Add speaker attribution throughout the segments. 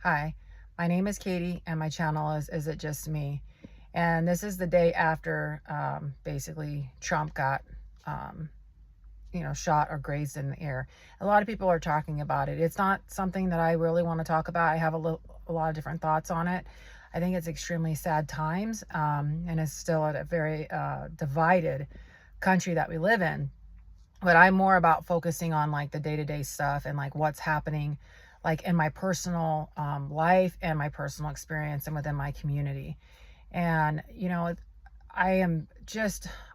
Speaker 1: Hi, my name is Katie and my channel is It Just Me? And this is the day after basically Trump got, shot or grazed in the ear. A lot of people are talking about it. It's not something that I really want to talk about. I have a lot of different thoughts on it. I think it's extremely sad times, and it's still at a very divided country that we live in. But I'm more about focusing on like the day-to-day stuff and like what's happening like in my personal life and my personal experience and within my community. And I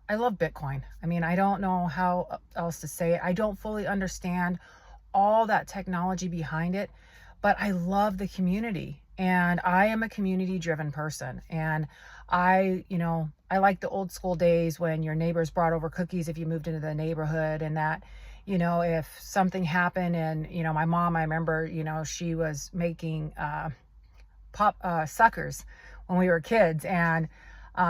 Speaker 1: love Bitcoin. I mean, I don't know how else to say it. I don't fully understand all that technology behind it, but I love the community, and I am a community driven person. And I like the old school days when your neighbors brought over cookies if you moved into the neighborhood, and that, if something happened and, my mom, I remember, she was making pop suckers when we were kids, and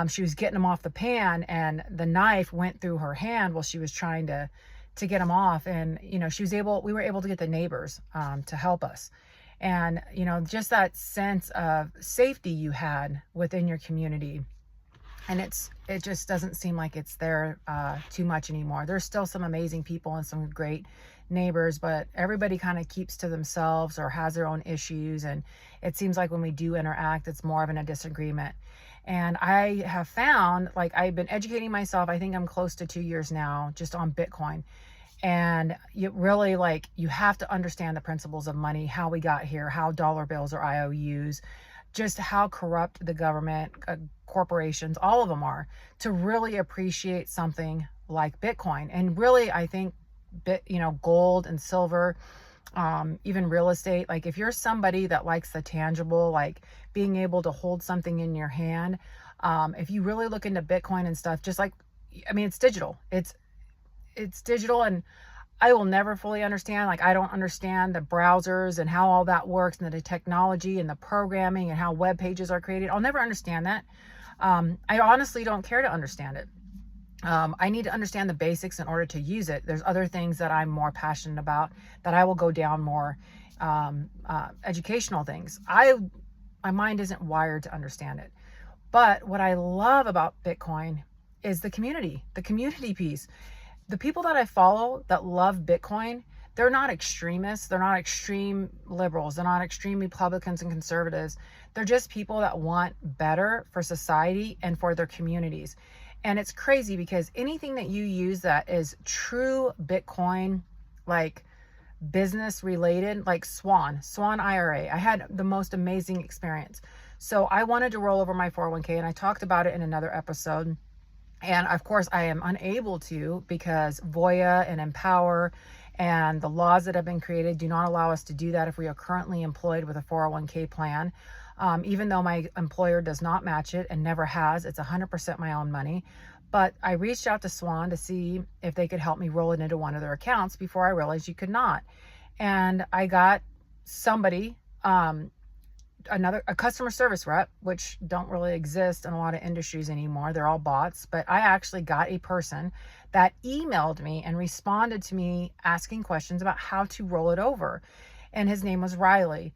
Speaker 1: she was getting them off the pan and the knife went through her hand while she was trying to get them off. And, we were able to get the neighbors to help us. And, just that sense of safety you had within your community. And it just doesn't seem like it's there too much anymore. There's still some amazing people and some great neighbors, but everybody kind of keeps to themselves or has their own issues. And it seems like when we do interact, it's more of a disagreement. And I have found, like, I've been educating myself. I think I'm close to 2 years now just on Bitcoin. And you really, you have to understand the principles of money, how we got here, how dollar bills or IOUs, just how corrupt the government, corporations, all of them are, to really appreciate something like Bitcoin. And really, I think gold and silver, even real estate, like if you're somebody that likes the tangible, like being able to hold something in your hand, if you really look into Bitcoin and stuff, it's digital. It's digital, and I will never fully understand. Like, I don't understand the browsers and how all that works, and the technology and the programming and how web pages are created. I'll never understand that. I honestly don't care to understand it. I need to understand the basics in order to use it. There's other things that I'm more passionate about that I will go down more, educational things. My mind isn't wired to understand it. But what I love about Bitcoin is the community piece. The people that I follow that love Bitcoin, they're not extremists. They're not extreme liberals. They're not extreme Republicans and conservatives. They're just people that want better for society and for their communities. And it's crazy because anything that you use that is true Bitcoin, like business related, like Swan IRA, I had the most amazing experience. So I wanted to roll over my 401k, and I talked about it in another episode. And of course I am unable to, because Voya and Empower and the laws that have been created do not allow us to do that if we are currently employed with a 401k plan. Even though my employer does not match it and never has, it's 100% my own money. But I reached out to Swan to see if they could help me roll it into one of their accounts before I realized you could not. And I got somebody, a customer service rep, which don't really exist in a lot of industries anymore. They're all bots. But I actually got a person that emailed me and responded to me asking questions about how to roll it over. And his name was Riley.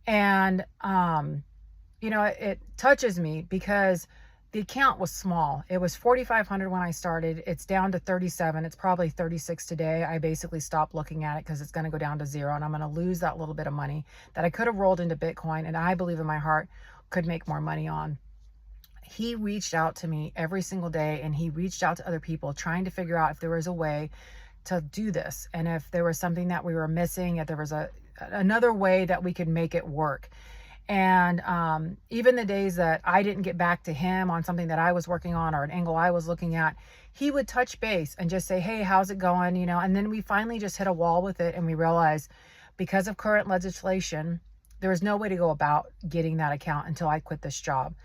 Speaker 1: And, it touches me because the account was small. It was 4,500 when I started. It's down to 37. It's probably 36 today. I basically stopped looking at it because it's going to go down to zero, and I'm going to lose that little bit of money that I could have rolled into Bitcoin, and I believe in my heart could make more money on. He reached out to me every single day, and he reached out to other people trying to figure out if there was a way to do this, and if there was something that we were missing, if there was another way that we could make it work. And even the days that I didn't get back to him on something that I was working on or an angle I was looking at, he would touch base and just say, hey, how's it going? And then we finally just hit a wall with it, and we realized because of current legislation, there was no way to go about getting that account until I quit this job.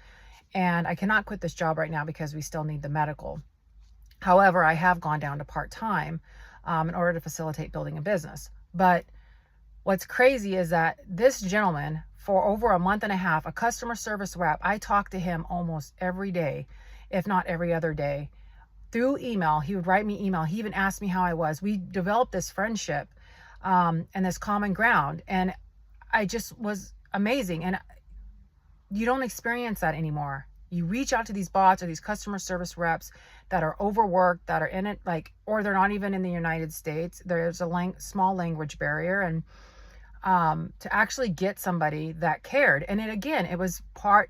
Speaker 1: And I cannot quit this job right now because we still need the medical. However, I have gone down to part-time in order to facilitate building a business. But what's crazy is that this gentleman, for over a month and a half, a customer service rep, I talked to him almost every day, if not every other day, through email. He would write me email. He even asked me how I was. We developed this friendship and this common ground. And I amazing. And you don't experience that anymore. You reach out to these bots or these customer service reps that are overworked, that are in it, like, or they're not even in the United States. There's a small language barrier, and to actually get somebody that cared. And it was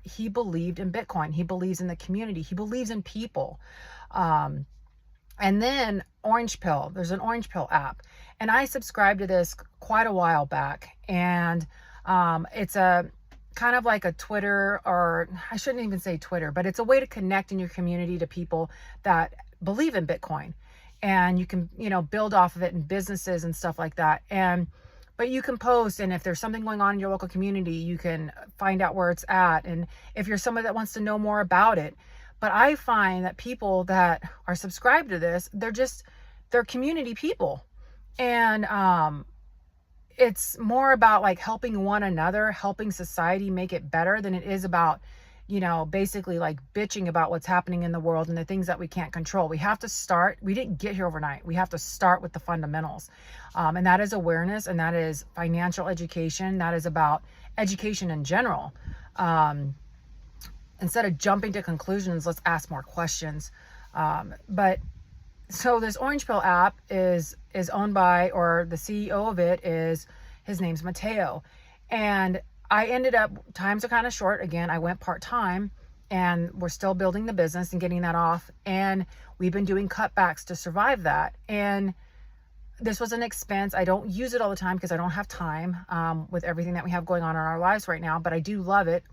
Speaker 1: he believed in Bitcoin. He believes in the community. He believes in people. And then Orangepill, there's an Orangepill app, and I subscribed to this quite a while back. And it's a kind of like a Twitter, or I shouldn't even say Twitter, but it's a way to connect in your community to people that believe in Bitcoin. And you can, build off of it in businesses and stuff like that. But you can post, and if there's something going on in your local community, you can find out where it's at. And if you're someone that wants to know more about it. But I find that people that are subscribed to this, they're community people. And it's more about like helping one another, helping society make it better than it is about, basically like bitching about what's happening in the world and the things that we can't control. We didn't get here overnight. We have to start with the fundamentals. And that is awareness, and that is financial education. That is about education in general. Instead of jumping to conclusions, let's ask more questions. So this Orangepill app is owned by, or the CEO of it his name's Mateo. And I ended up, times are kind of short. Again, I went part-time, and we're still building the business and getting that off. And we've been doing cutbacks to survive that. And this was an expense. I don't use it all the time because I don't have time with everything that we have going on in our lives right now, but I do love it.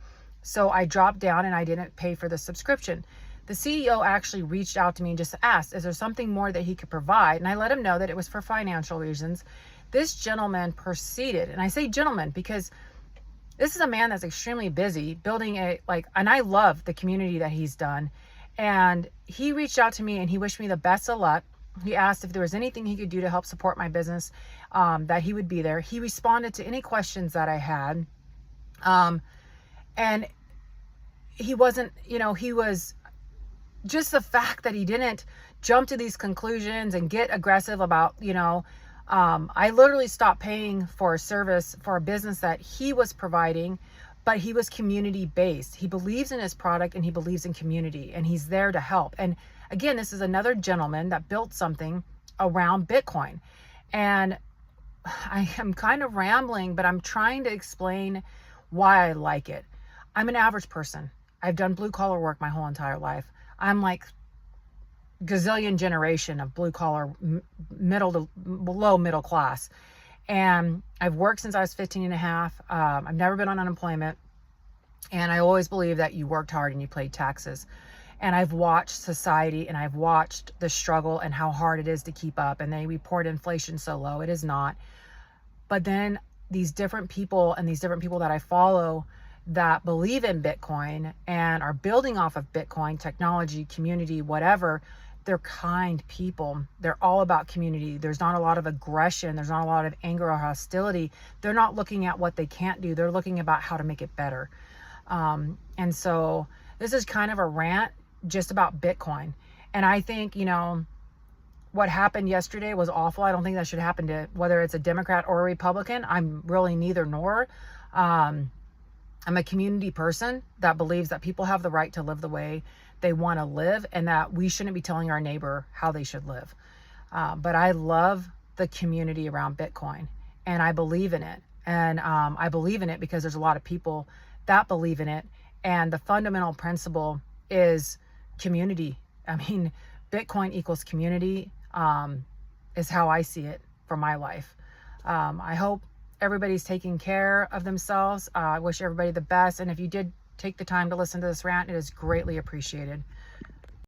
Speaker 1: So I dropped down and I didn't pay for the subscription. The CEO actually reached out to me and just asked, is there something more that he could provide? And I let him know that it was for financial reasons. This gentleman proceeded, and I say gentleman because this is a man that's extremely busy building and I love the community that he's done. And he reached out to me and he wished me the best of luck. He asked if there was anything he could do to help support my business, that he would be there. He responded to any questions that I had. And he wasn't, he was just the fact that he didn't jump to these conclusions and get aggressive about, I literally stopped paying for a service for a business that he was providing, but he was community based. He believes in his product and he believes in community, and he's there to help. And again, this is another gentleman that built something around Bitcoin. And I am kind of rambling, but I'm trying to explain why I like it. I'm an average person. I've done blue collar work my whole entire life. I'm like gazillion generation of blue collar, middle to below middle class. And I've worked since I was 15 and a half. I've never been on unemployment. And I always believe that you worked hard and you paid taxes. And I've watched society, and I've watched the struggle and how hard it is to keep up. And they report inflation so low. It is not. But then these different people that I follow that believe in Bitcoin and are building off of Bitcoin technology, community, whatever, they're kind people. They're all about community. There's not a lot of aggression. There's not a lot of anger or hostility. They're not looking at what they can't do. They're looking about how to make it better. And so this is kind of a rant just about Bitcoin. And I think, what happened yesterday was awful. I don't think that should happen to whether it's a Democrat or a Republican. I'm really neither nor. I'm a community person that believes that people have the right to live the way they want to live, and that we shouldn't be telling our neighbor how they should live. But I love the community around Bitcoin, and I believe in it. And I believe in it because there's a lot of people that believe in it. And the fundamental principle is community. I mean, Bitcoin equals community, is how I see it for my life. I hope everybody's taking care of themselves. I wish everybody the best. And if you did take the time to listen to this rant, it is greatly appreciated.